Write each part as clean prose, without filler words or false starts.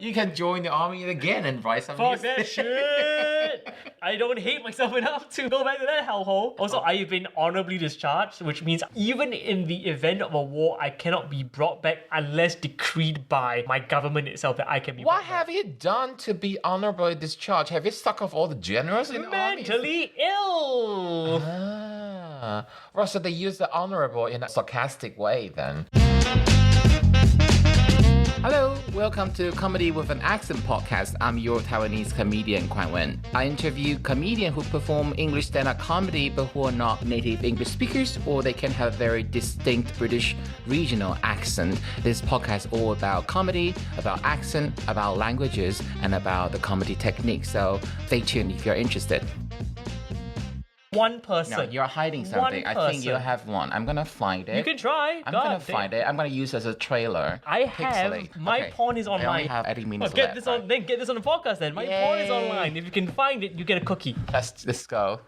You can join the army again and write some Fuck music. that shit! I don't hate myself enough to go back to that hellhole. Also, I've been honorably discharged, which means even in the event of a war, I cannot be brought back unless decreed by my government itself that I can be What brought back. have you done to be honorably discharged? Have you sucked off all the generals in the army? Mentally ill! Ah. Well, so they use the honorable in a sarcastic way then. Hello, welcome to Comedy with an Accent podcast. I'm your Taiwanese comedian, Kuan-wen. I interview comedians who perform English stand-up comedy but who are not native English speakers, or they can have a very distinct British regional accent. This podcast is all about comedy, about accent, about languages, and about the comedy technique. So stay tuned if you're interested. One person. No, you're hiding something. One I think you person. have one. I'm gonna find it. You can try. I'm gonna find it. I'm gonna use it as a trailer. I have Pixelate. my Okay. porn is I only online. have 80 minutes Get left. this on. Then get this on the podcast. Then my porn is Yay. online. If you can find it, you get a cookie. Let's go.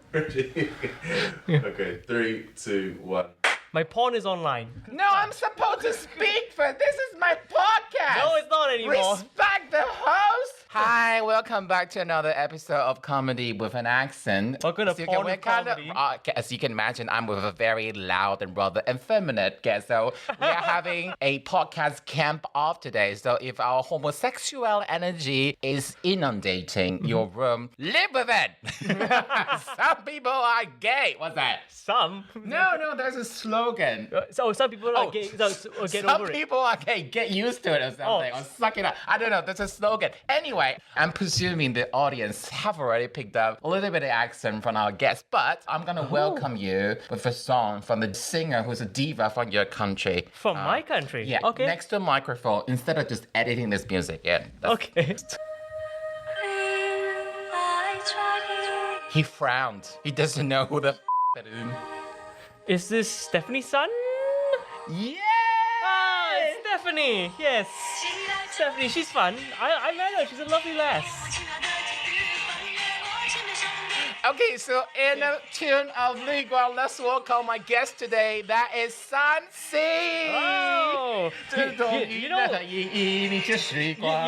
Okay, 3, 2, 1. My porn is online. No, I'm supposed to speak first. This is my podcast. No, it's not anymore. Respect the host. Hi, welcome back to another episode of Comedy with an Accent. Welcome to As you Porn can- with Comedy. as you can imagine, I'm with a very loud and rather effeminate guest. So we are having a podcast camp off today. So if our homosexual energy is inundating your room, live with it. Some people are gay. What's that? Some. No, there's a slogan. So some people are gay. So get Some over it. people are gay, get used to it or something, or suck it up. I don't know, that's a slogan. Anyway, I'm presuming the audience have already picked up a little bit of accent from our guest, but I'm gonna welcome you with a song from the singer who's a diva from your country. From my country. Yeah, Okay. next to the microphone, instead of just editing this music in. Okay. He frowned. He doesn't know who the that is. Is this Stephanie's son? Yeah! Ah, it's Stephanie. Yes. Stephanie, she's fun. I met her. She's a lovely lass. Okay, so in a tune of lingua, let's welcome my guest today. That is Sansi. Oh. You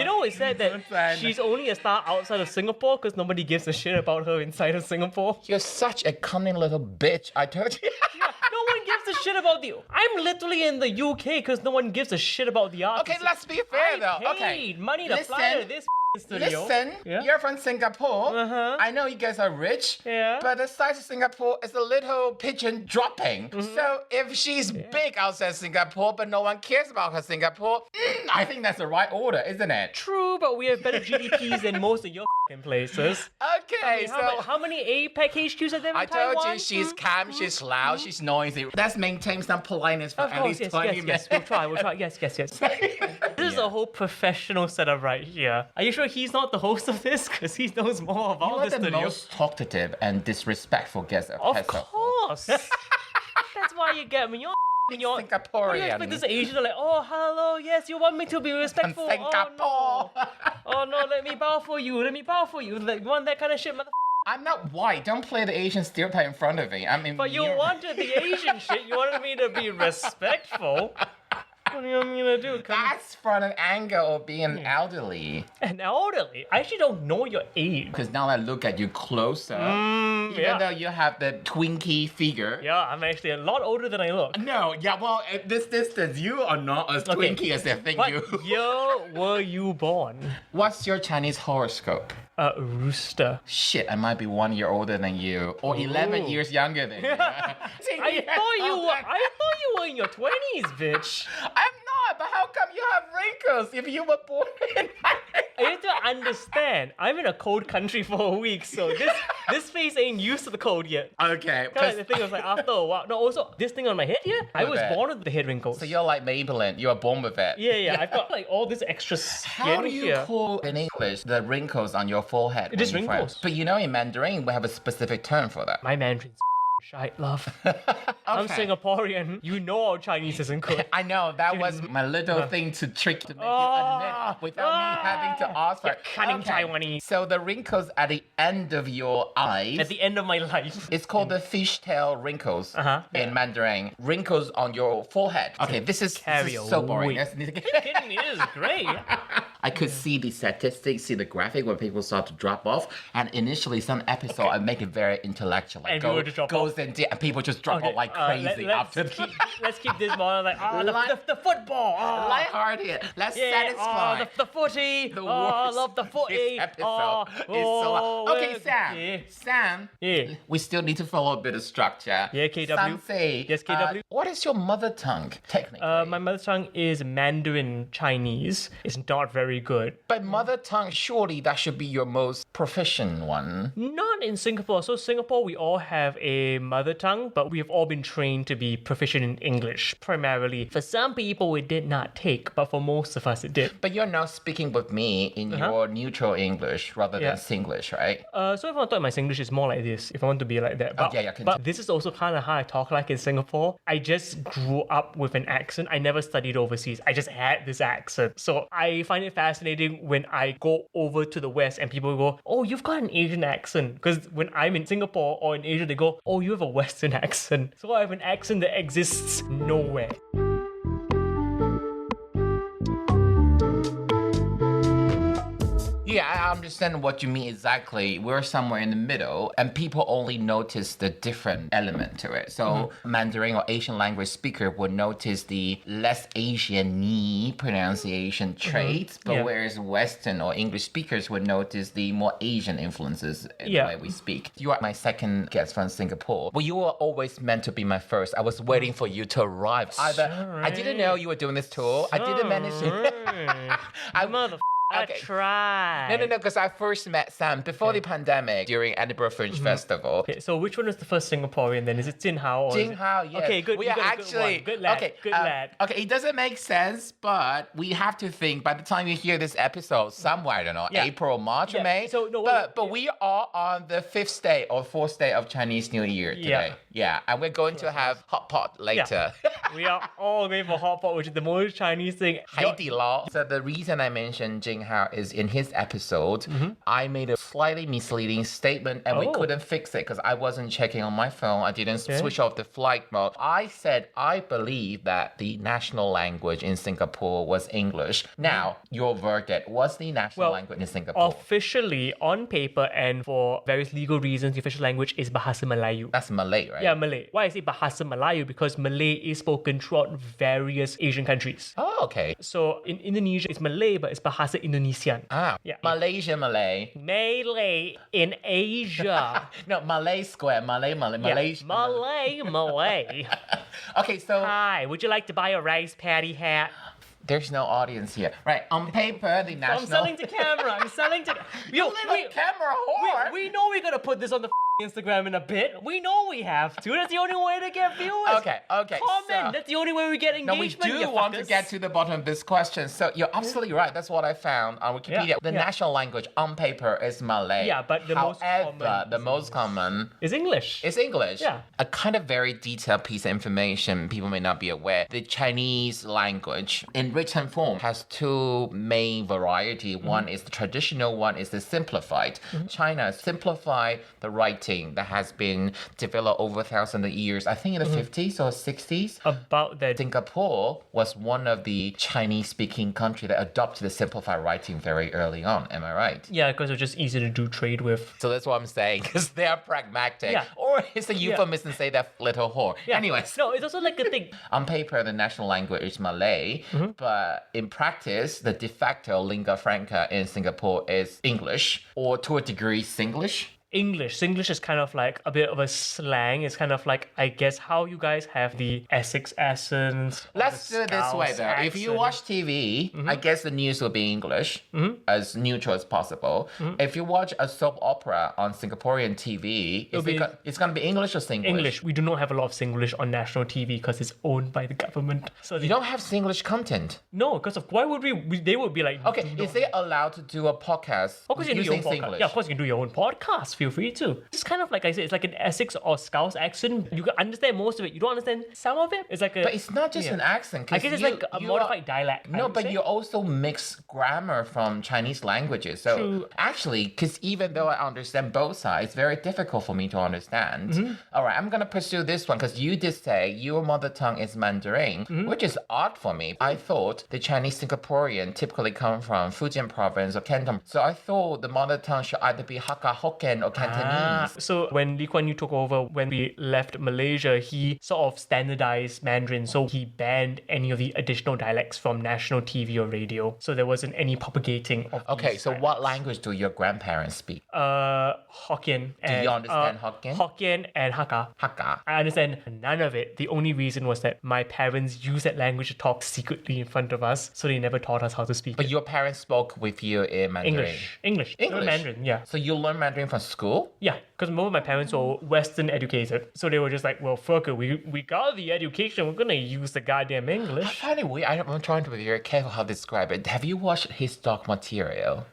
know it's said that she's only a star outside of Singapore because nobody gives a shit about her inside of Singapore. You're such a cunning little bitch. I told you. No one gives a shit about the. I'm literally in the UK because no one gives a shit about the artist. Okay, let's be fair I though. paid Okay. money to fly to this studio. Listen, Yeah? you're from Singapore. Uh-huh. I know you guys are rich, Yeah. but the size of Singapore is a little pigeon dropping. So if she's big outside Singapore, but no one cares about her Singapore, I think that's the right order, isn't it? True, but we have better GDPs than most of your places. Okay, How many APEC HQs are there in I Taiwan? told you she's calm, she's loud, she's noisy. Let's maintain some politeness for Of at course, least yes, 20 yes, minutes. yes. We'll try. Yes. This is a whole professional setup right here. Are you sure he's not the host of this? Because he knows more about You are this the studio. most talkative and disrespectful guest I've Of had so far. course. That's why you get me. You're what do you Singaporean. expect this Asian to like, oh, hello, yes, you want me to be respectful. Singapore. Oh, no. Oh, no, let me bow for you. Like, you want that kind of shit, mother. I'm not white. Don't play the Asian stereotype in front of me. I mean, But you wanted the Asian shit. You wanted me to be respectful. What do you want me to do? That's from an angle of being elderly. An elderly? I actually don't know your age. Because now I look at you closer, even yeah. though you have the twinkie figure. Yeah, I'm actually a lot older than I look. No, yeah, well, at this distance, you are not as twinkie as they think What you. year were you born? What's your Chinese horoscope? Rooster. Shit, I might be 1 year older than you, or 11 Ooh. years younger than you. I thought you were in your 20s, bitch. I'm not, but how come you have wrinkles if you were born in You have to understand, I'm in a cold country for a week, so this face ain't used to the cold yet. Okay, Kind of the thing was like after a while. No, also this thing on my head here, I was Okay. born with the head wrinkles. so you're like Maybelline, you are born with it. Yeah, I've got like all this extra skin How do you here. call in English the wrinkles on your forehead? It is when you frown? wrinkles. But you know in Mandarin we have a specific term for that. My Mandarin's shite, love. I'm Okay. Singaporean. You know our Chinese isn't good. I know, that was my little thing to trick to make you admit without me having to ask for it. Cunning Taiwanese. So the wrinkles at the end of your eyes, At the end of my life. it's called the fishtail wrinkles Uh-huh. in Mandarin. Wrinkles on your forehead. Okay, this is Carry so boring. away. Let's- Are you kidding me? This is great. I could see the statistics, see the graphic when people start to drop off. And initially, some episode I make it very intellectual. Like And people just drop off. and people just drop off like crazy after let's keep this more like the football. lighthearted. Let's satisfy. The footy. The I worst love the footy. This episode is so okay, Sam. Sam. Yeah. We still need to follow a bit of structure. Yeah, KW. Sam say, Yes, KW. what is your mother tongue, technically? My mother tongue is Mandarin Chinese. It's not very good. But mother tongue, surely that should be your most proficient one. Not in Singapore. So Singapore, we all have a mother tongue, but we have all been trained to be proficient in English, primarily. For some people, it did not take, but for most of us, it did. But you're now speaking with me in your neutral English rather than Singlish, right? So if I want to talk my Singlish, it's more like this. If I want to be like that. But, continue. but this is also kind of how I talk like in Singapore. I just grew up with an accent. I never studied overseas. I just had this accent. So I find it fascinating when I go over to the West and people go, oh, you've got an Asian accent. Because when I'm in Singapore or in Asia, they go, oh, you have a Western accent. So I have an accent that exists nowhere. Yeah, I understand what you mean exactly. We're somewhere in the middle, and people only notice the different element to it. So Mandarin or Asian language speaker would notice the less Asian-y pronunciation traits, but whereas Western or English speakers would notice the more Asian influences in the way we speak. You are my second guest from Singapore. Well, you were always meant to be my first. I was waiting for you to arrive. I didn't know you were doing this tour. I didn't manage to... I tried. No, because I first met Sam before the pandemic during Edinburgh Fringe Festival. Okay, so which one was the first Singaporean then? Is it Jin Hao? Jin Hao, yes. Okay, good. We are actually good lad. Okay, good lad. Okay, it doesn't make sense, but we have to think by the time you hear this episode, somewhere I don't know, April, March, or May. So but we are on the 5th day or 4th day of Chinese New Year today. Yeah, and we're going to have hot pot later. We are all going for hot pot, which is the most Chinese thing. Haidilao. So the reason I mentioned Jing Hao is in his episode, I made a slightly misleading statement and we couldn't fix it because I wasn't checking on my phone. I didn't switch off the flight mode. I said I believe that the national language in Singapore was English. Now, your verdict, what's the national language in Singapore? Officially, on paper and for various legal reasons, the official language is Bahasa Melayu. That's Malay, right? Yeah, Malay. Why I say Bahasa Melayu? Because Malay is spoken throughout various Asian countries. Oh, okay. So in Indonesia, it's Malay, but it's Bahasa Indonesian. Yeah. Malaysia, Malay. Malay in Asia. No, Malay square. Malaysia. Malay. Okay, so... Hi, would you like to buy a rice patty hat? There's no audience here. Right, on paper, the national... I'm selling to camera. You little camera whore! We know we're gonna put this on the Instagram in a bit. We know we have to. That's the only way to get viewers. Okay. Comment. So, that's the only way we get engagement. No, we do want to get to the bottom of this question. So you're absolutely right. That's what I found on Wikipedia. The national language on paper is Malay. Yeah, but the most common is English. It's English. Yeah. A kind of very detailed piece of information people may not be aware. The Chinese language in written form has two main variety. One is the traditional, one is the simplified. China simplified the writing that has been developed over thousands of years, I think in the 50s or 60s. About that. Singapore was one of the Chinese-speaking countries that adopted the simplified writing very early on. Am I right? Yeah, because it's just easy to do trade with. So that's what I'm saying, because they are pragmatic. Yeah. Or it's a euphemism to say that little whore. Yeah. Anyways. No, it's also like a thing. On paper, the national language is Malay, but in practice, the de facto lingua franca in Singapore is English, or to a degree, Singlish. English. Singlish is kind of like a bit of a slang. It's kind of like, I guess, how you guys have the Essex accent. Let's do it this way, though. Accent. If you watch TV, I guess the news will be English, as neutral as possible. If you watch a soap opera on Singaporean TV, it's going to be English or Singlish? English. We do not have a lot of Singlish on national TV because it's owned by the government. So you don't have Singlish content? No, because of why would we? They would be like... Okay, is they allowed to do a podcast using Singlish? Yeah, of course you can do your own podcast. feel free to. It's kind of like I said, it's like an Essex or Scouse accent. You can understand most of it. You don't understand some of it. It's like a. But it's not just an accent. I guess it's like a modified dialect. No, but you also mix grammar from Chinese languages. So True. actually, because even though I understand both sides, it's very difficult for me to understand. All right, I'm going to pursue this one because you did say your mother tongue is Mandarin, which is odd for me. I thought the Chinese Singaporean typically come from Fujian province or Canton. So I thought the mother tongue should either be Hakka, Hokkien, or Cantonese. So when Lee Kuan Yew took over, when we left Malaysia, he sort of standardized Mandarin. So he banned any of the additional dialects from national TV or radio. So there wasn't any propagating of Okay, these so dialects. what language do your grandparents speak? Hokkien. Do you understand Hokkien? Hokkien and Hakka. Hakka. I understand none of it. The only reason was that my parents used that language to talk secretly in front of us, so they never taught us how to speak But it. your parents spoke with you in Mandarin? English. Not Mandarin, yeah. So you learn Mandarin from school? Yeah, because most of my parents were Western educated. So they were just like, well, fuck it, we got the education, we're gonna use the goddamn I English. find it weird. I'm trying to be very careful how to describe it. Have you watched his doc material?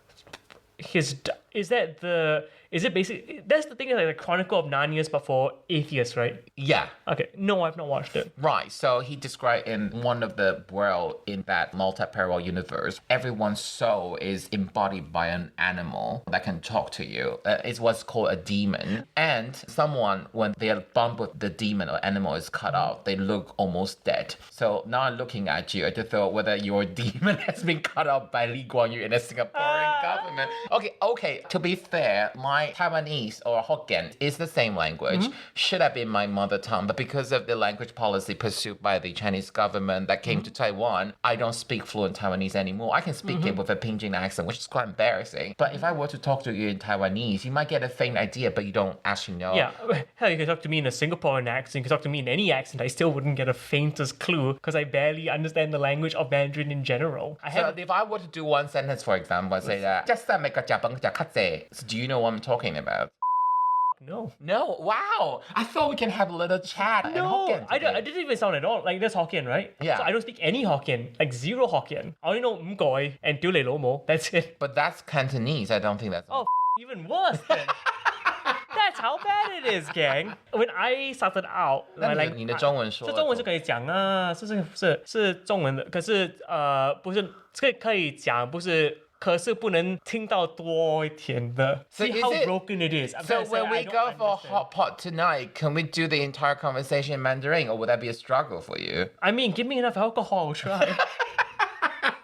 Is it basically, that's the thing, like the Chronicle of Narnia's but for atheists, right? Yeah. Okay, no, I've not watched it. Right. So he described in one of the world in that multi-parallel universe, everyone's soul is embodied by an animal that can talk to you. It's what's called a demon. And someone, when their bump with the demon or animal is cut off, they look almost dead. So now I'm looking at you to thought whether your demon has been cut off by Lee Kuan Yew in the Singaporean government. Okay. To be fair, my Taiwanese or Hokkien is the same language. Should have been my mother tongue, but because of the language policy pursued by the Chinese government that came to Taiwan, I don't speak fluent Taiwanese anymore. I can speak it with a Pinyin accent, which is quite embarrassing. But if I were to talk to you in Taiwanese, you might get a faint idea, but you don't actually know. Yeah, hell, you can talk to me in a Singaporean accent, you can talk to me in any accent, I still wouldn't get a faintest clue because I barely understand the language of Mandarin in general. So if I were to do one sentence, for example, say that, just so do you know what I'm talking about? No. No, wow. I thought we can have a little chat in No, Hokkien I today. didn't even sound at all. Like, that's Hokkien, right? Yeah. So I don't speak any Hokkien, like zero Hokkien. I only know Mgoi and Tule Lomo. That's it. But that's Cantonese. I don't think that's... Oh, even worse then. That's how bad it is, gang. When I started out, 那 my 你 like 你的中文说这中文是可以讲啊，是中文的，可是不是这个可以讲，不是。可是不能听到多一点的。 So See is how it- broken it is. I'm So trying to say when we I don't go for understand. hot pot tonight, can we do the entire conversation in Mandarin, or would that be a struggle for you? I mean, give me enough alcohol, I'll try.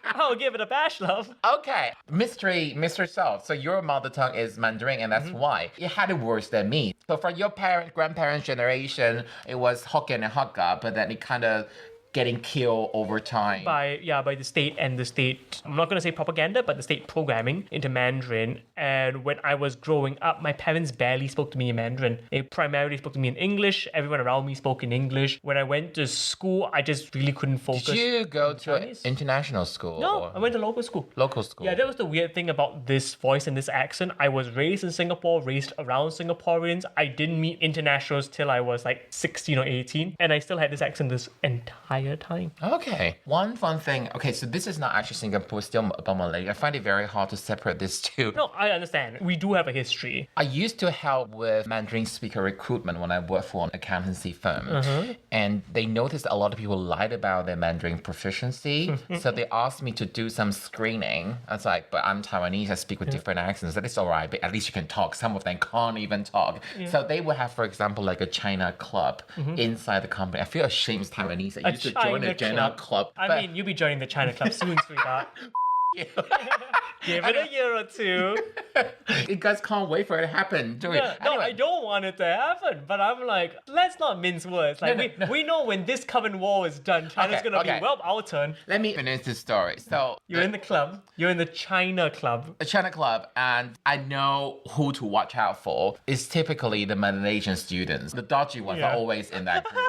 I'll give it a bash, love. Okay, Mr. Self. So your mother tongue is Mandarin, and that's why it had it worse than me. So for your grandparents' generation, it was Hokkien and Hakka, but then it kind of getting killed over time. By the state and the state, I'm not going to say propaganda, but the state programming into Mandarin. And when I was growing up, my parents barely spoke to me in Mandarin. They primarily spoke to me in English. Everyone around me spoke in English. When I went to school, I just really couldn't focus. Did you go to an Chinese? international school? No, or I went to local school. local school? Yeah, that was the weird thing about this voice and this accent. I was raised in Singapore, raised around Singaporeans. I didn't meet internationals till I was like 16 or 18. And I still had this accent this entire time. Okay. One fun thing. Okay, so this is not actually Singapore, still about Malaysia. I find it very hard to separate these two. No, I understand. We do have a history. I used to help with Mandarin speaker recruitment when I worked for an accountancy firm. And they noticed a lot of people lied about their Mandarin proficiency. So they asked me to do some screening. I was like, but I'm Taiwanese, I speak with different accents. That is all right, but at least you can talk. Some of them can't even talk. So they would have, for example, like a China club inside the company. I feel ashamed as Taiwanese. I used to join a China club. I mean, you'll be joining the China club soon, sweetheart. Give it a year or two. You guys can't wait for it to happen, do we? No, Anyway. I don't want it to happen, but I'm like, let's not mince words. Like, we know when this Coven War is done, China's Okay, gonna okay. be, well, our turn. Let me finish this story. So You're in the club. You're in the China club. a China club, and I know who to watch out for. It's typically the Malaysian students. The dodgy ones Yeah. are always in that group.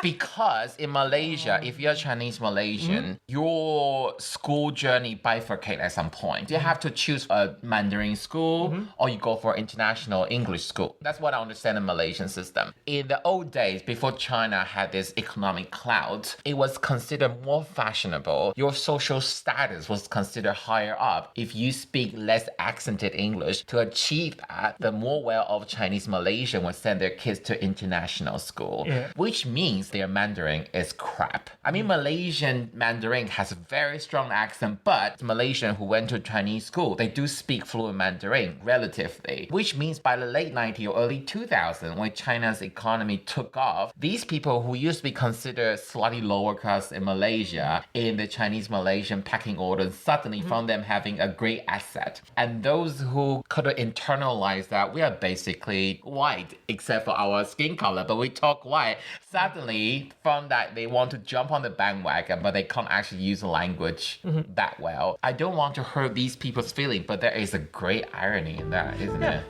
Because in Malaysia, if you're Chinese Malaysian, your school journey bifurcate at some point. You have to choose a Mandarin school or you go for international English school. That's what I understand the Malaysian system. In the old days, before China had this economic clout, it was considered more fashionable. Your social status was considered higher up if you speak less accented English. To achieve that, the more well-off Chinese Malaysian would send their kids to international school, which means their Mandarin is crap. I mean, Malaysian Mandarin has a very strong accent, but Malaysian who went to Chinese school, they do speak fluent Mandarin relatively, which means by the late 90s or early 2000s, when China's economy took off, these people who used to be considered slightly lower class in Malaysia, in the Chinese Malaysian pecking order, suddenly found them having a great asset. And those who could have internalized that we are basically white, except for our skin color, but we talk white, suddenly found that they want to jump on the bandwagon, but they can't actually use the language that well. I don't want to hurt these people's feelings, but there is a great irony in that, isn't it?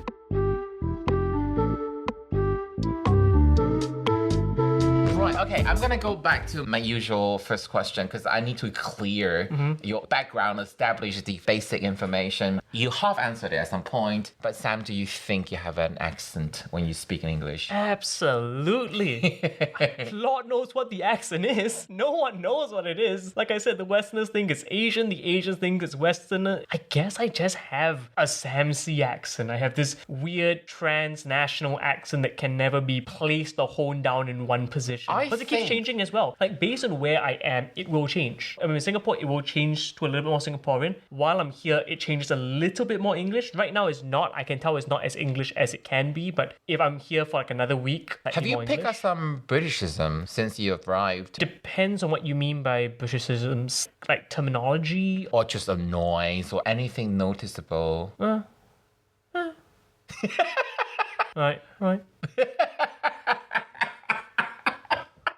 Right, okay, I'm gonna go back to my usual first question because I need to clear your background, establish the basic information. You half answered it at some point, but Sam, do you think you have an accent when you speak in English? Absolutely. Lord knows what the accent is. No one knows what it is. Like I said, the Westerners think it's Asian, the Asians think it's Westerner. I guess I just have a Sam C accent. I have this weird transnational accent that can never be placed or honed down in one position. But it keeps changing as well. Like based on where I am, it will change. I mean, in Singapore, it will change to a little bit more Singaporean. While I'm here, it changes a little bit more English. Right now, it's not. I can tell it's not as English as it can be. But if I'm here for like another week, have you picked up some Britishism since you arrived? Depends on what you mean by Britishisms, like terminology, or just a noise or anything noticeable. Right.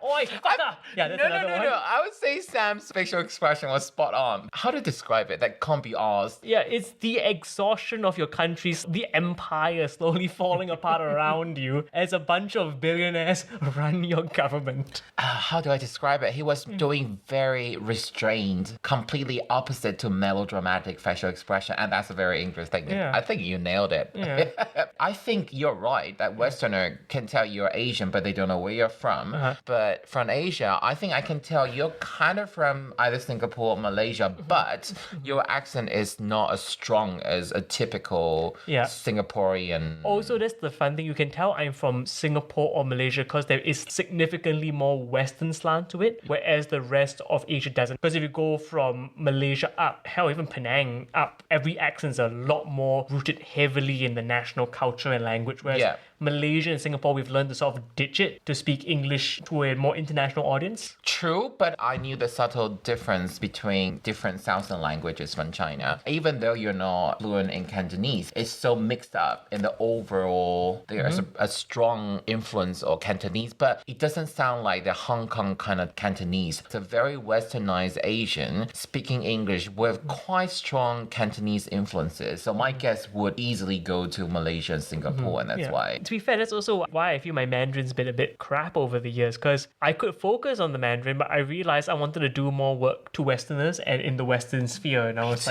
Oi, fucker! Yeah, that's another one. No. I would say Sam's facial expression was spot on. How to describe it? That can't be asked. Yeah, it's the exhaustion of your country's, the empire slowly falling apart around you as a bunch of billionaires run your government. How do I describe it? He was doing very restrained, completely opposite to melodramatic facial expression, and that's a very English thing. Yeah. I think you nailed it. Yeah. I think you're right that Westerner can tell you're Asian, but they don't know where you're from. But from Asia, I think I can tell you're kind of from either Singapore or Malaysia, but your accent is not as strong as a typical Singaporean. Also, that's the fun thing. You can tell I'm from Singapore or Malaysia because there is significantly more Western slant to it, whereas the rest of Asia doesn't. Because if you go from Malaysia up, hell, even Penang up, every accent's a lot more rooted heavily in the national culture and language, whereas Malaysia and Singapore, we've learned to sort of ditch it to speak English to a more international audience. True, but I knew the subtle difference between different Southern languages from China. Even though you're not fluent in Cantonese, it's so mixed up in the overall, there's a strong influence of Cantonese, but it doesn't sound like the Hong Kong kind of Cantonese. It's a very westernized Asian speaking English with quite strong Cantonese influences. So my guess would easily go to Malaysia and Singapore, and that's why. To be fair, that's also why I feel my Mandarin's been a bit crap over the years, because I could focus on the Mandarin, but I realized I wanted to do more work to Westerners and in the Western sphere, and I was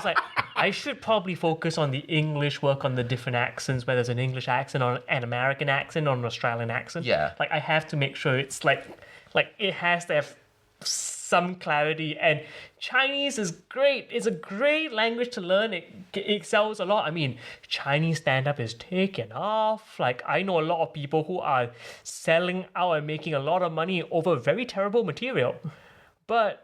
like, I should probably focus on the English, work on the different accents, whether it's an English accent or an American accent or an Australian accent. Yeah. Like I have to make sure it's like it has to have some clarity, and Chinese is great. It's a great language to learn. It excels a lot. I mean, Chinese stand-up is taken off. Like, I know a lot of people who are selling out and making a lot of money over very terrible material. But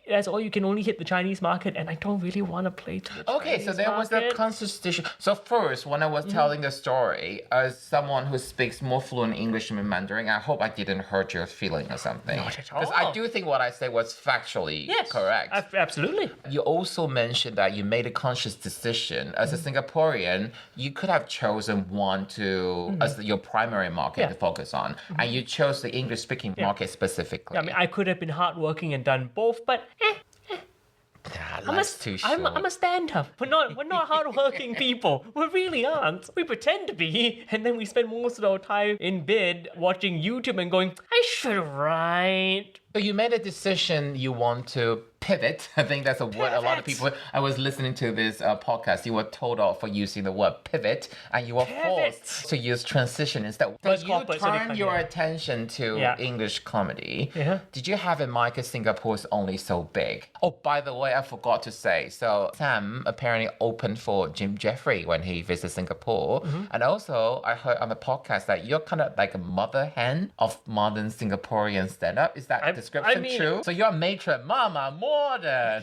that's all, you can only hit the Chinese market, and I don't really want to play to the Chinese so there was the market. constitution. So first, when I was telling the story, as someone who speaks more fluent English than Mandarin, I hope I didn't hurt your feeling or something. Not at all. Because I do think what I said was factually correct. Absolutely. You also mentioned that you made a conscious decision. As a Singaporean, you could have chosen one to as your primary market to focus on, and you chose the English-speaking market specifically. I mean, I could have been hardworking and done both, but Life's too short. I'm a stand-up. We're not hardworking people. We really aren't. We pretend to be, and then we spend most of our time in bed watching YouTube and going, I should write. So you made a decision you want to pivot. I think that's a word a lot of people. I was listening to this podcast. You were told off for using the word pivot, and you were forced to use transition instead. So you turned your attention to English comedy. Yeah. Did you have in mind because Singapore is only so big? Oh, by the way, I forgot to say. So Sam apparently opened for Jim Jeffery when he visited Singapore, and also I heard on the podcast that you're kind of like a mother hen of modern Singaporean stand-up. Is that description true? So you're a matron, mama, modern.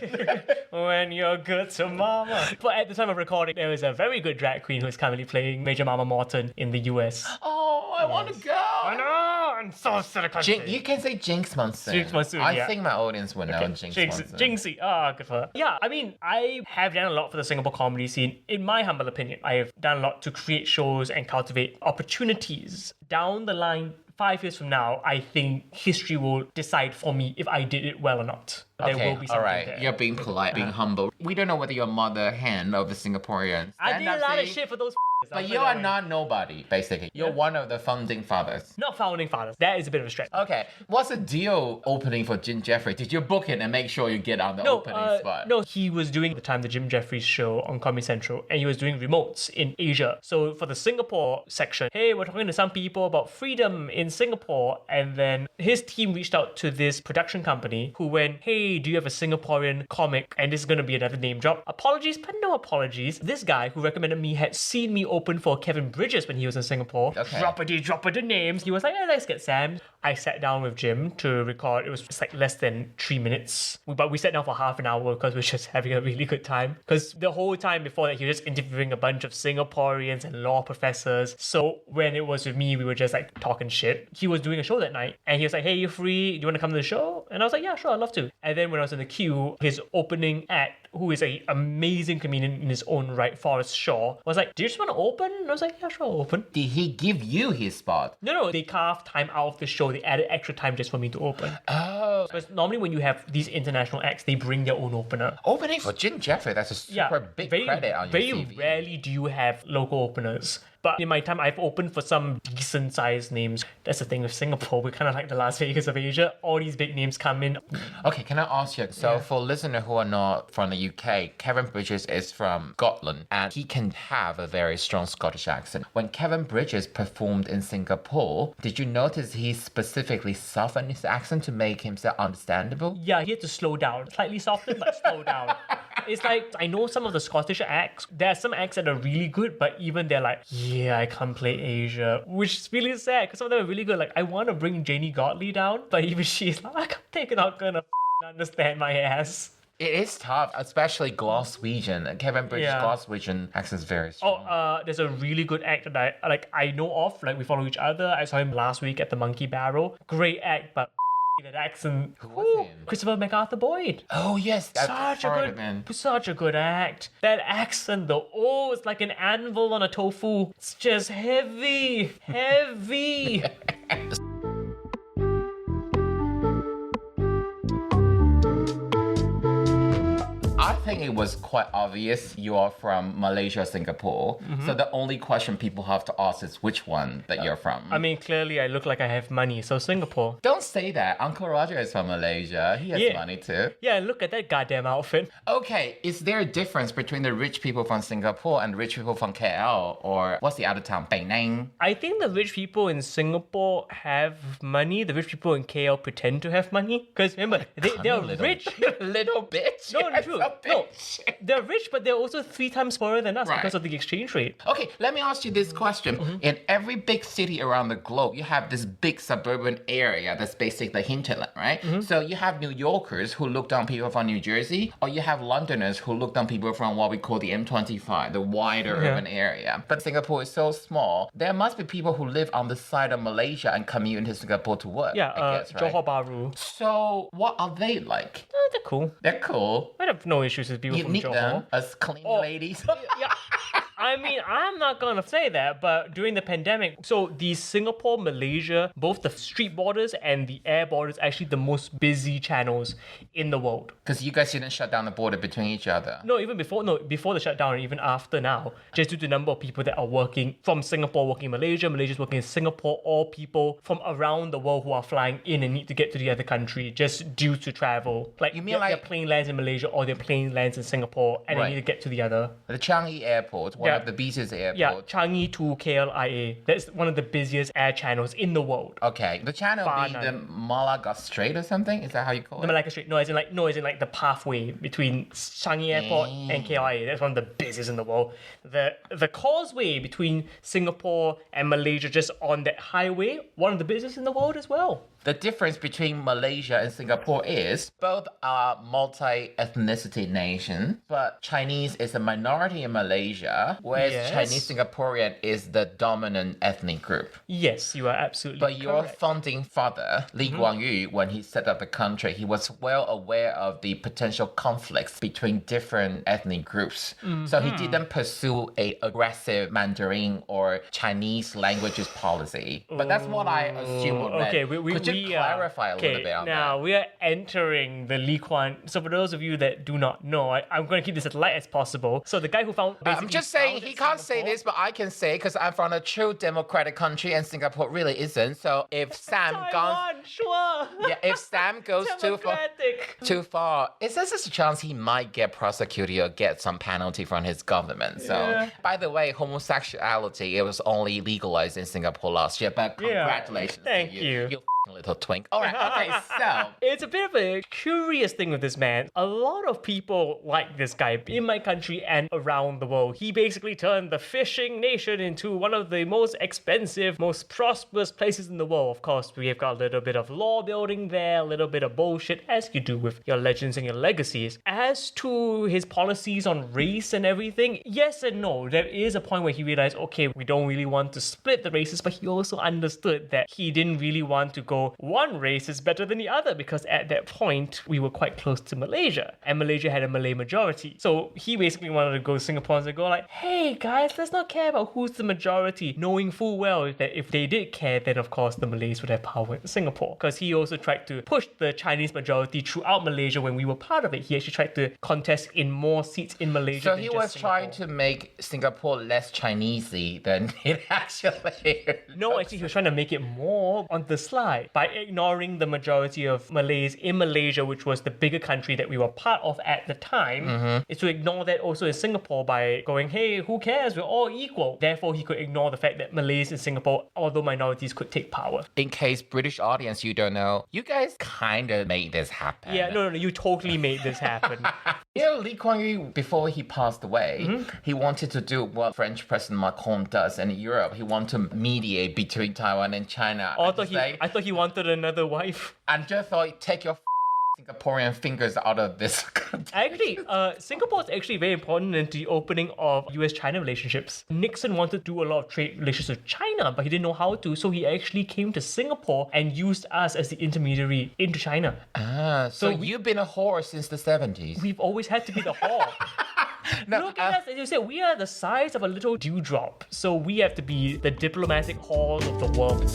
When you're good to mama. But at the time of recording, there was a very good drag queen who's currently playing Major Mama Morton in the US. Oh, I want to go. I know, I'm so sick. You can say Jinx Monsoon. Jinx Monsoon, I think my audience would know Jinx Monsoon. Jinxie. Ah, good for her. Yeah, I mean, I have done a lot for the Singapore comedy scene. In my humble opinion, I have done a lot to create shows and cultivate opportunities. Down the line, 5 years from now, I think history will decide for me if I did it well or not. There will be something there. You're being polite, being humble. We don't know whether you're mother hen of the Singaporeans. I did a lot of shit for those. But you are not nobody, basically. You're one of the founding fathers. Not founding fathers. That is a bit of a stretch. Okay. What's the deal opening for Jim Jeffery? Did you book it and make sure you get on the opening spot? No, he was doing the time the Jim Jeffery show on Comedy Central, and he was doing remotes in Asia. So for the Singapore section, hey, we're talking to some people about freedom in Singapore, and then his team reached out to this production company who went, hey, do you have a Singaporean comic? And this is going to be another name drop. Apologies, but no apologies. This guy who recommended me had seen me open for Kevin Bridges when he was in Singapore. Okay. Droppity names. He was like, hey, let's get Sam. I sat down with Jim to record. It was just like less than 3 minutes. But we sat down for half an hour because we were just having a really good time. Because the whole time before that, he was just interviewing a bunch of Singaporeans and law professors. So when it was with me, we were just like talking shit. He was doing a show that night and he was like, hey, you free? Do you want to come to the show? And I was like, yeah, sure, I'd love to. And then when I was in the queue, his opening act, who is an amazing comedian in his own right, Forrest Shaw, was like, do you just want to open? And I was like, yeah, sure, I'll open. Did he give you his spot? No, they carved time out of the show. They added extra time just for me to open. Oh. Because normally when you have these international acts, they bring their own opener. Opening for Jim Jeffery, that's a super big credit on your CV. Very rarely do you have local openers. But in my time, I've opened for some decent-sized names. That's the thing with Singapore. We're kind of like the Las Vegas of Asia. All these big names come in. Okay, can I ask you? So for listeners who are not from the UK, Kevin Bridges is from Scotland, and he can have a very strong Scottish accent. When Kevin Bridges performed in Singapore, did you notice he specifically softened his accent to make himself understandable? Yeah, he had to slow down. Slightly soften, but slow down. It's like, I know some of the Scottish acts, there are some acts that are really good, but even they're like, yeah, I can't play Asia, which is really sad because some of them are really good. Like, I want to bring Janie Godley down, but even she's like, they're not gonna understand my ass. It is tough, especially Glaswegian. Kevin Bridges' Glaswegian accent is very strong. There's a really good act that I know of. Like, we follow each other. I saw him last week at the Monkey Barrel. Great act, but that accent. Who was him? Christopher MacArthur Boyd. Oh yes, such a good act. That accent though, it's like an anvil on a tofu. It's just heavy. I think it was quite obvious you are from Malaysia, Singapore. So the only question people have to ask is which one that you're from. I mean, clearly I look like I have money, so Singapore. Don't say that. Uncle Roger is from Malaysia. He has money too. Yeah, look at that goddamn outfit. Okay, is there a difference between the rich people from Singapore and rich people from KL? Or what's the other town? Penang? I think the rich people in Singapore have money. The rich people in KL pretend to have money. Because remember, they're rich. Little bitch. No, true. No, they're rich, but they're also 3 times poorer than us because of the exchange rate. Okay, let me ask you this question. In every big city around the globe, you have this big suburban area that's basically the hinterland, right? So you have New Yorkers who look down people from New Jersey, or you have Londoners who look down people from what we call the M25, the wider urban area. But Singapore is so small, there must be people who live on the side of Malaysia and commute into Singapore to work. Yeah, I guess, right? Johor Bahru. So what are they like? They're cool. They're cool. I have no issues with people You from meet Johor. them as cleaning ladies. Yeah. I mean, I'm not gonna say that, but during the pandemic, so the Singapore, Malaysia, both the street borders and the air borders, actually the most busy channels in the world. Because you guys didn't shut down the border between each other. No, before the shutdown, and even after now, just due to the number of people that are working from Singapore, working in Malaysia, Malaysia's working in Singapore, or people from around the world who are flying in and need to get to the other country just due to travel. Like, You mean their like- plane lands in Malaysia or their plane lands in Singapore and Right. they need to get to the other. The Changi Airport, one Yeah. of the busiest airports. Yeah, Changi to KLIA. That's one of the busiest air channels in the world. Okay, the channel be the Malaga Strait or something? Is that how you call The it? Malacca Strait. No, as in like the pathway between Changi Airport and KLIA. That's one of the busiest in the world. The causeway between Singapore and Malaysia, just on that highway, one of the busiest in the world as well. The difference between Malaysia and Singapore is both are multi-ethnicity nations, but Chinese is a minority in Malaysia, whereas Yes. Chinese Singaporean is the dominant ethnic group. Yes, you are absolutely But your correct. founding father, Lee Kuan Yew, when he set up the country, he was well aware of the potential conflicts between different ethnic groups. So he didn't pursue a aggressive Mandarin or Chinese languages policy. But that's what I assume it meant. Okay, Could you clarify a little bit on now that? we are entering the Lee Kuan. So for those of you that do not know, I'm going to keep this as light as possible. So the guy who found, I'm just saying he can't say this, but I can say because I'm from a true democratic country and Singapore really isn't. So if Sam goes, Taiwan, sure. yeah, if Sam goes Democratic. too far, is there a chance he might get prosecuted or get some penalty from his government? So, Yeah. by the way, homosexuality, it was only legalized in Singapore last year, but congratulations Thank to you. you f***ing little twink. All right, okay, so... It's a bit of a curious thing with this man. A lot of people like this guy in my country and around the world. He basically turned the fishing nation into one of the most expensive, most prosperous places in the world. Of course, we have got a little bit of law building there, a little bit of bullshit, as you do with your legends and your legacies. As to his policies on race and everything, yes and no. There is a point where he realized, okay, we don't really want to split the races, but he also understood that he didn't really want to go one race is better than the other, because at that point we were quite close to Malaysia and Malaysia had a Malay majority. So he basically wanted to go to Singapore and go like, hey guys, let's not care about who's the majority, knowing full well that if they did care, then of course the Malays would have power in Singapore. Because he also tried to push the Chinese majority throughout Malaysia when we were part of it. He actually tried to contest in more seats in Malaysia. So than he just was trying Singapore. to make Singapore less Chinesey than it actually No, actually, he was trying to make it more on the slide by ignoring the majority of Malays in Malaysia, which was the bigger country that we were part of at the time, is to ignore that also in Singapore by going, hey, who cares? We're all equal. Therefore, he could ignore the fact that Malays in Singapore, although minorities, could take power. In case British audience you don't know, you guys kind of made this happen. Yeah, no, you totally made this happen. You know, Lee Kuan Yew, before he passed away, he wanted to do what French President Macron does in Europe. He wanted to mediate between Taiwan and China. Oh, And I thought he wanted another wife. and just thought, take your Singaporean fingers out of this country. Actually, Singapore is actually very important in the opening of US-China relationships. Nixon wanted to do a lot of trade relations with China, but he didn't know how to, so he actually came to Singapore and used us as the intermediary into China. So you've been a whore since the 70s. We've always had to be the whore. Look at us, as you said, we are the size of a little dewdrop, so we have to be the diplomatic whores of the world.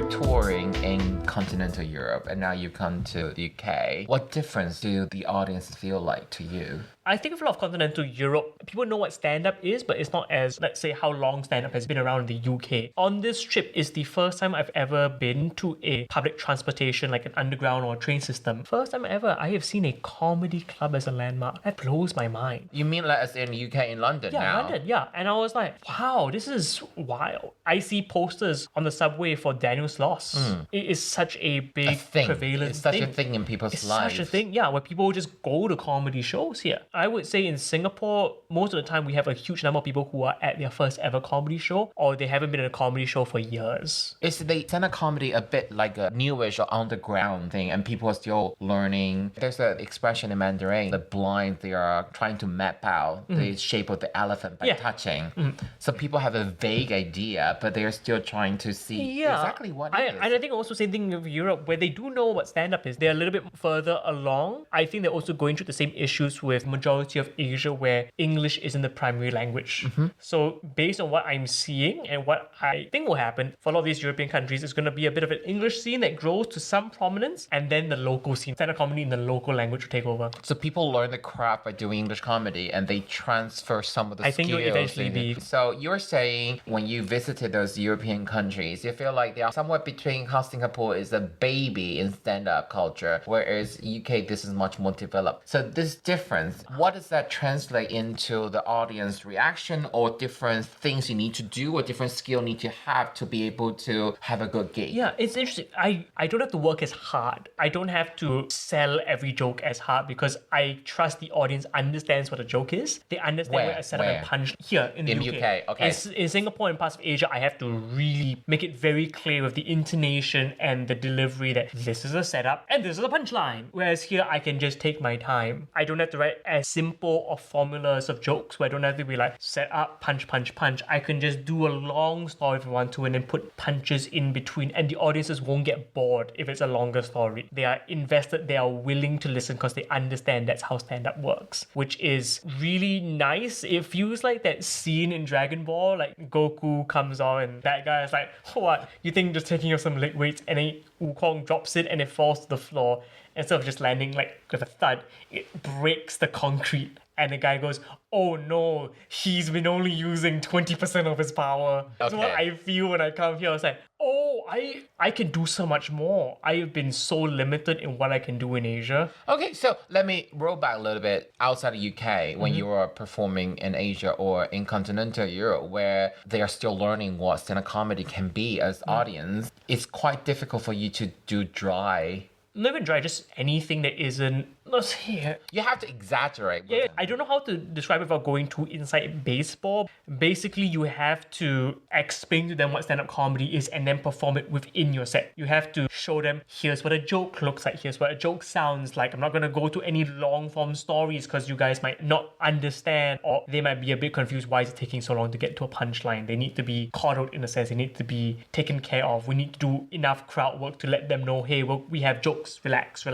Touring in continental Europe and now you come to the UK. What difference do the audience feel like to you? I think of a lot of continental Europe, people know what stand-up is, but it's not as, let's say, how long stand-up has been around in the UK. On this trip, it's the first time I've ever been to a public transportation, like an underground or train system. First time ever, I have seen a comedy club as a landmark. That blows my mind. You mean like as in UK in London Yeah, now? London, yeah. And I was like, wow, this is wild. I see posters on the subway for Daniel Sloss. It is such a big, prevalent It's such thing. a thing in people's It's lives. such a thing, yeah, where people just go to comedy shows here. I would say in Singapore, most of the time we have a huge number of people who are at their first ever comedy show, or they haven't been in a comedy show for years. Is the stand-up comedy a bit like a newish or underground thing and people are still learning? There's an expression in Mandarin, the blind, they are trying to map out the shape of the elephant by touching. So people have a vague idea, but they're still trying to see exactly what it is. And I think also same thing thing with Europe where they do know what stand-up is. They're a little bit further along. I think they're also going through the same issues with majority of Asia where English isn't the primary language. So based on what I'm seeing and what I think will happen for a lot of these European countries, it's going to be a bit of an English scene that grows to some prominence, and then the local scene, stand-up comedy in the local language will take over. So people learn the craft by doing English comedy and they transfer some of the skills. I think you'll eventually be. So you're saying when you visited those European countries, you feel like they are somewhere between how Singapore is a baby in stand-up culture, whereas UK, this is much more developed. So this difference, what does that translate into the audience reaction, or different things you need to do, or different skill you need to have to be able to have a good gig? Yeah, it's interesting. I don't have to work as hard. I don't have to sell every joke as hard because I trust the audience understands what a joke is. They understand where a setup and punch here in the UK. Okay. In Singapore and parts of Asia, I have to really make it very clear with the intonation and the delivery that this is a setup and this is a punchline. Whereas here, I can just take my time. I don't have to write as simple of formulas of jokes where I don't have to be like set up, punch, punch, punch. I can just do a long story if I want to and then put punches in between, and the audiences won't get bored if it's a longer story. They are invested, they are willing to listen because they understand that's how stand-up works, which is really nice. It feels like that scene in Dragon Ball, like Goku comes on and that guy is like, what? You think just taking off some leg weights and then Wukong drops it and it falls to the floor. Instead of just landing like with a thud, it breaks the concrete. And the guy goes, oh no, he's been only using 20% of his power. That's what I feel when I come here. I was like, oh, I can do so much more. I have been so limited in what I can do in Asia. Okay, so let me roll back a little bit outside the UK when you are performing in Asia or in continental Europe, where they are still learning what stand-up comedy can be as audience. It's quite difficult for you to do dry. Not even dry, just anything that isn't, let's hear. You have to exaggerate. Yeah, I don't know how to describe it without going too inside baseball. Basically, you have to explain to them what stand-up comedy is and then perform it within your set. You have to show them, here's what a joke looks like, here's what a joke sounds like. I'm not going to go to any long-form stories because you guys might not understand, or they might be a bit confused, why is it taking so long to get to a punchline? They need to be coddled in a sense, they need to be taken care of. We need to do enough crowd work to let them know, hey, well, we have jokes, relax.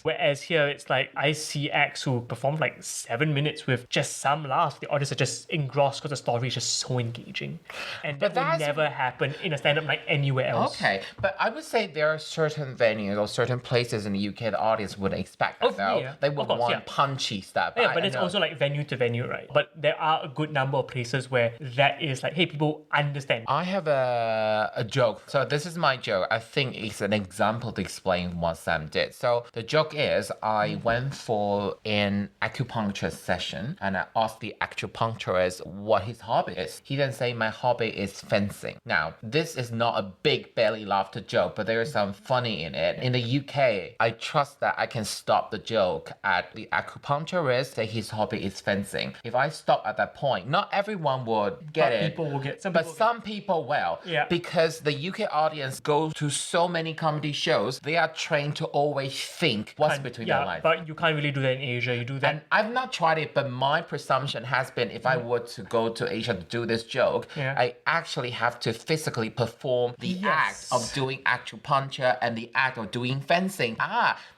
Whereas here, it's like, I see acts who perform like 7 minutes with just some laughs. The audience are just engrossed because the story is just so engaging. And that would never happen in a stand-up night anywhere else. Okay, but I would say there are certain venues or certain places in the UK the audience would expect that, though. Yeah. They would want punchy stuff. Yeah, but it's also like venue to venue, right? But there are a good number of places where that is like, hey, people understand. I have a joke. So this is my joke. I think it's an example to explain what Sam did. So the joke is I went for an acupuncture session and I asked the acupuncturist what his hobby is. He then say my hobby is fencing. Now, this is not a big belly laughter joke, but there is some funny in it. In the UK, I trust that I can stop the joke at the acupuncturist that his hobby is fencing. If I stop at that point, not everyone would get it. People will get Some people will. Yeah. Because the UK audience goes to so many comedy shows, they are trained to always think what's between their life. But you can't really do that in Asia. You do that. And I've not tried it, but my presumption has been if I were to go to Asia to do this joke, I actually have to physically perform the act of doing acupuncture and the act of doing fencing.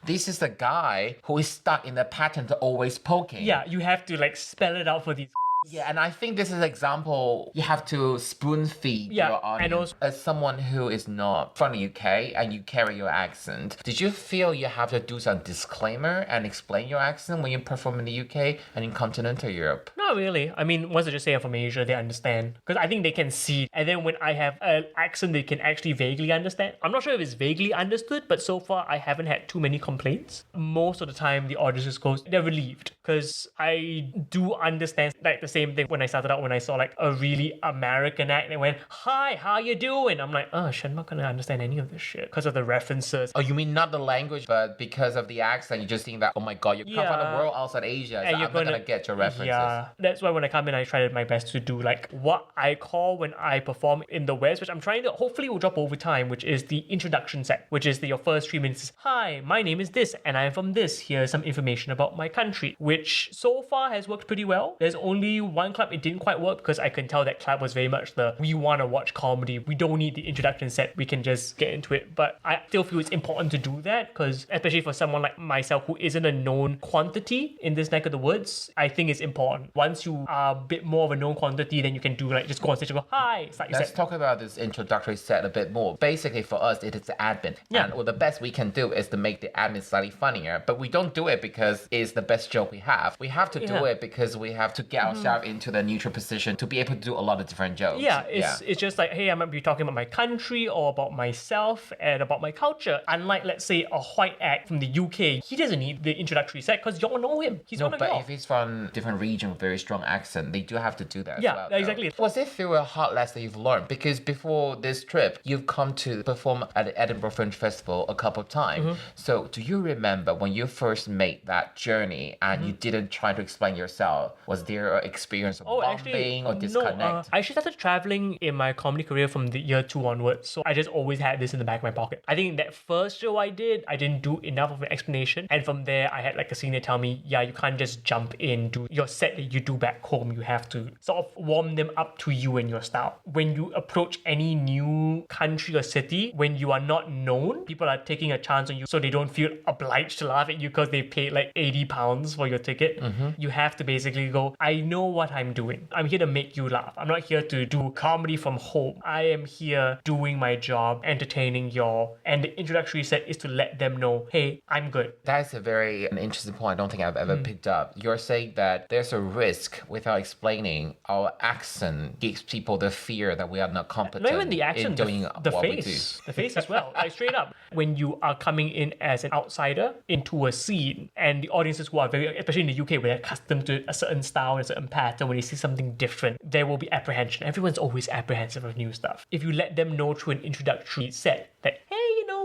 This is the guy who is stuck in the pattern to always poking. Yeah, you have to like spell it out for these. Yeah, and I think this is an example you have to spoon feed your audience. And also, as someone who is not from the UK and you carry your accent, did you feel you have to do some disclaimer and explain your accent when you perform in the UK and in continental Europe? Not really. I mean, once I just say I'm from Asia, they understand. Because I think they can see. And then when I have an accent they can actually vaguely understand. I'm not sure if it's vaguely understood, but so far I haven't had too many complaints. Most of the time the audience just goes, they're relieved. Because I do understand like the same thing when I started out when I saw like a really American act and they went, hi, how you doing? I'm like, oh shit, I'm not gonna understand any of this shit because of the references. Oh, you mean not the language, but because of the accent, you just think that, oh my god, you come from the world outside Asia, so I'm not gonna get your references. Yeah, that's why when I come in, I try my best to do like what I call when I perform in the West, which I'm trying to, hopefully will drop over time, which is the introduction set, which is your first 3 minutes. Hi, my name is this and I am from this. Here's some information about my country, which so far has worked pretty well. There's only one club, it didn't quite work because I can tell that club was very much we want to watch comedy. We don't need the introduction set. We can just get into it. But I still feel it's important to do that because especially for someone like myself who isn't a known quantity in this neck of the woods, I think it's important. Once you are a bit more of a known quantity, then you can do just go on stage and go, hi, start your Let's set. talk about this introductory set a bit more. Basically, for us, it is the admin. Yeah. And the best we can do is to make the admin slightly funnier. But we don't do it because it's the best joke we have. We have to do it because we have to get ourselves into the neutral position to be able to do a lot of different jokes. Yeah, it's just like, hey, I might be talking about my country or about myself and about my culture. Unlike, let's say, a white act from the UK, he doesn't need the introductory set because y'all know him. He's one of y'all. But if he's from different region with very strong accent, they do have to do that as well. Yeah, exactly. Was it through a hard lesson you've learned? Because before this trip, you've come to perform at the Edinburgh Fringe Festival a couple of times. So do you remember when you first made that journey and you didn't try to explain yourself? Was there an experience of bumping or disconnect? No, I actually started traveling in my comedy career from the year 2 onwards. So I just always had this in the back of my pocket. I think that first show I didn't do enough of an explanation. And from there, I had a senior tell me, yeah, you can't just jump in, do your set that you do back home. You have to sort of warm them up to you and your style. When you approach any new country or city, when you are not known, people are taking a chance on you so they don't feel obliged to laugh at you because they paid £80 for your ticket. You have to basically go, I know what I'm doing. I'm here to make you laugh. I'm not here to do comedy from home. I am here doing my job, entertaining y'all. And the introductory set is to let them know, hey, I'm good. That's a very interesting point I don't think I've ever picked up. You're saying that there's a risk without explaining our accent gives people the fear that we are not competent Not even the accent, in doing the what face. we do. The face as well. Straight up. When you are coming in as an outsider into a scene and the audiences who are very, especially in the UK, where they're accustomed to a certain style and a certain pattern, when they see something different, there will be apprehension. Everyone's always apprehensive of new stuff. If you let them know through an introductory set that, hey,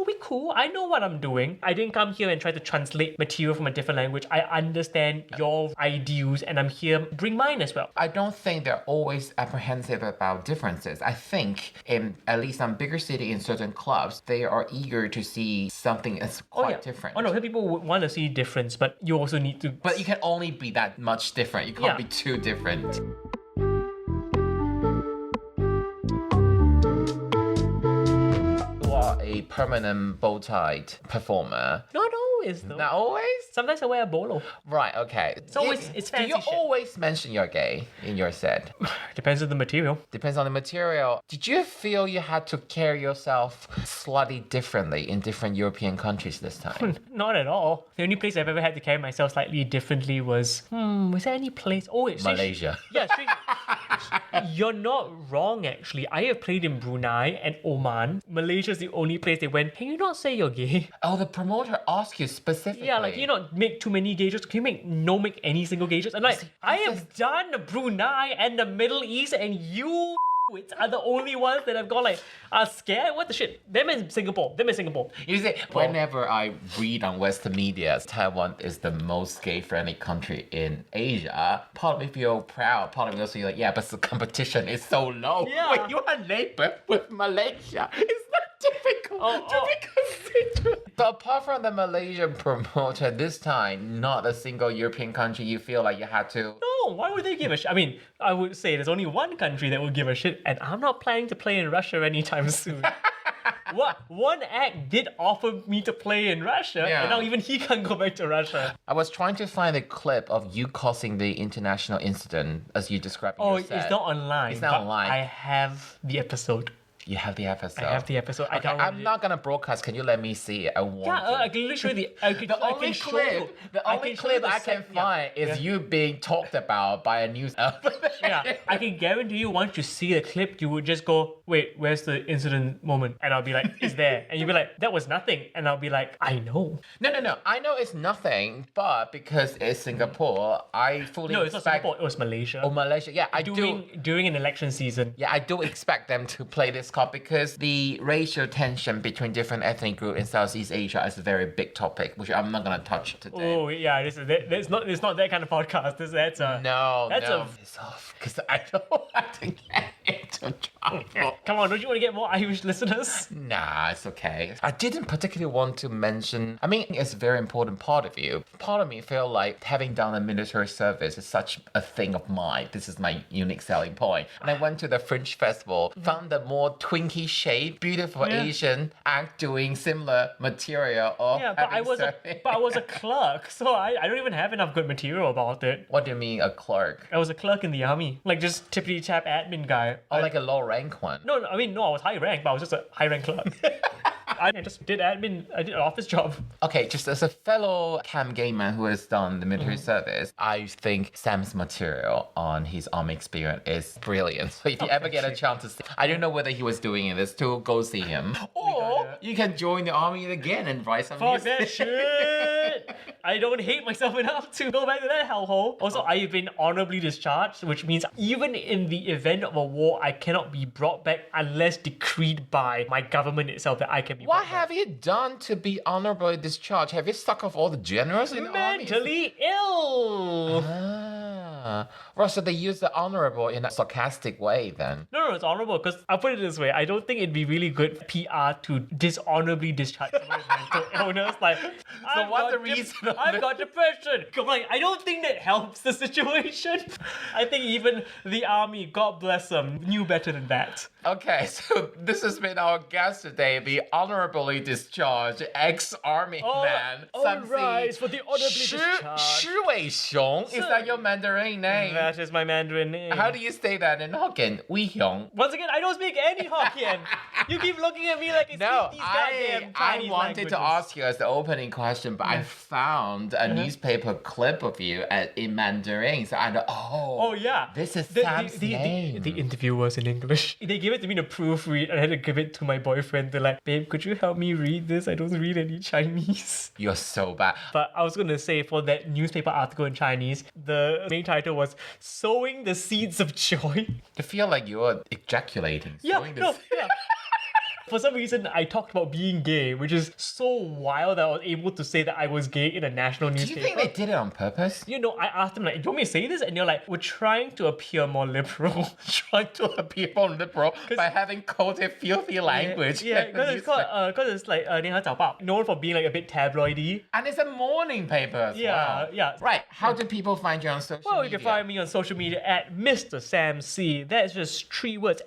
we cool, I know what I'm doing. I didn't come here and try to translate material from a different language. I understand your ideals and I'm here to bring mine as well. I don't think they're always apprehensive about differences. I think in at least some bigger city in certain clubs, they are eager to see something that's quite different. Oh no, some people would want to see difference, but you also need to... But you can only be that much different. You can't be too different. A permanent bow-tied performer. Not always, though. Not always? Sometimes I wear a bolo. Right, okay. It's Do fancy you shit. always mention you're gay in your set? Depends on the material. Depends on the material. Did you feel you had to carry yourself slightly differently in different European countries this time? Not at all. The only place I've ever had to carry myself slightly differently was there any place? Oh, it's Malaysia. Yeah, you're not wrong, actually. I have played in Brunei and Oman. Malaysia's the only place they went, can you not say you're gay? Oh, the promoter asked you specifically. Yeah, can you not make too many gay jokes? Can you make any single gay jokes? And I have done Brunei and the Middle East and you are the only ones that have gone are scared? What the shit? Them in Singapore. You see, whenever I read on Western media, Taiwan is the most gay-friendly country in Asia. Part of me feel proud. Part of me also feel but the competition is so low. Yeah. When you are neighbor with Malaysia, it's not difficult to be considered. So apart from the Malaysian promoter, this time, not a single European country you feel like you had to... No, why would they give a shit? I mean, I would say there's only one country that would give a shit, and I'm not planning to play in Russia anytime soon. One act did offer me to play in Russia, and now even he can't go back to Russia. I was trying to find a clip of you causing the international incident as you described in your set. It's not online. It's not online. I have the episode. You have the episode. I have the episode. Okay, I'm not gonna broadcast. Can you let me see it? I want to. I can literally. The only clip I can find is you being talked about by a news outlet. Yeah, I can guarantee you once you see the clip, you would just go, wait, where's the incident moment? And I'll be like, it's there. And you'll be like, that was nothing. And I'll be like, I know. No. I know it's nothing, but because it's Singapore, I fully No, it's not Singapore. It was Malaysia. Oh, Malaysia. Yeah, During an election season. Yeah, I do expect them to play this card because the racial tension between different ethnic groups in Southeast Asia is a very big topic, which I'm not gonna touch today. Oh yeah, it's not that kind of podcast. It's off Because I don't want to get into trouble. Come on, don't you want to get more Irish listeners? Nah, it's okay. I didn't particularly want to mention, I mean, it's a very important part of you. Part of me feel like having done a military service is such a thing of mine. This is my unique selling point. And I went to the Fringe Festival, found a more twinky shaped, beautiful Asian act doing similar material. Yeah, but I was a clerk, so I don't even have enough good material about it. What do you mean, a clerk? I was a clerk in the army, like just tippity tap admin guy. Or like a low rank one? No, I was high rank, but I was just a high rank clerk. I just did admin. I did an office job. Okay, just as a fellow cam gay man who has done the military service, I think Sam's material on his army experience is brilliant. So if you ever get a chance to see, I don't know whether he was doing this to go see him, or you can join the army again and write some Fuck music. that shit! I don't hate myself enough to go back to that hellhole. Also, I've been honorably discharged, which means even in the event of a war, I cannot be brought back unless decreed by my government itself that I can be What brought back. have you done to be honorably discharged? Have you stuck off all the generals in the army? Mentally ill! Well, so they use the honorable in a sarcastic way then. No, it's honorable because I'll put it this way. I don't think it'd be really good PR to dishonorably discharge someone with mental illness. Like, So what's the reason of I've this? got depression. Come on, I don't think that helps the situation. I think even the army, God bless them, knew better than that. Okay, so this has been our guest today, the honorably discharged ex-army man. All rise for the honorably discharged. Shi Wei Xiong. Is that your Mandarin name? That is my Mandarin name. How do you say that in Hokkien? Wei Xiong. Once again, I don't speak any Hokkien. You keep looking at me like I No, speak these goddamn I Chinese wanted languages. to ask you as the opening question, but I found a newspaper clip of you in Mandarin. So I know, Oh yeah, this is Sam's name. The interview was in English. They gave it to me to proofread, and I had to give it to my boyfriend. They're like, "Babe, could you help me read this? I don't read any Chinese." You're so bad. But I was gonna say for that newspaper article in Chinese, the main title was "Sowing the Seeds of Joy." I feel like you're ejaculating. Yeah, Sowing no, this- yeah. For some reason, I talked about being gay, which is so wild that I was able to say that I was gay in a national Do you newspaper. think they did it on purpose? You know, I asked them like, "Do you want me to say this?" And you're like, "We're trying to appear more liberal." Trying to appear more liberal by having quoted filthy language. Yeah, because it's called, because it's like 联合早报, known for being like a bit tabloidy. And it's a morning paper as Yeah, well. yeah. Right. How do people find you on social Well, media? you can find me on social media at Mr. Sam C. That's just 3 words: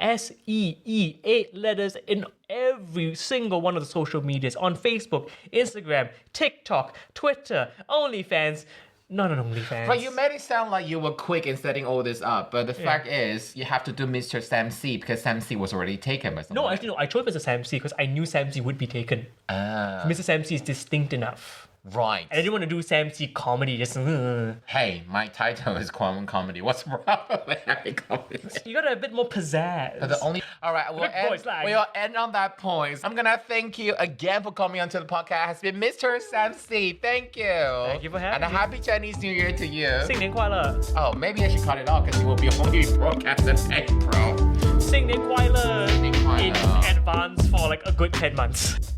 MRSAMSEE, 8 letters in every single one of the social medias on Facebook, Instagram, TikTok, Twitter, OnlyFans. Not on OnlyFans. But you made it sound like you were quick in setting all this up. But the fact is, you have to do Mr. Sam C because Sam C was already taken by someone. No, actually, no. I chose Mr. Sam C because I knew Sam C would be taken. Mr. Sam C is distinct enough. Right. I didn't want to do Sam C comedy. Just Hey, my title is Kuan-wen Comedy. What's wrong with having comedy? you got a bit more pizzazz. But the only all right, voice line. we'll end on that point. I'm gonna thank you again for coming onto the podcast. It's been Mr. Sam C. Thank you. Thank you for having and me. a happy Chinese New Year to you. 新年快乐 Oh, maybe I should cut it off because it will be only broadcast in April. 新年快乐 新年快乐 in advance for like a good 10 months.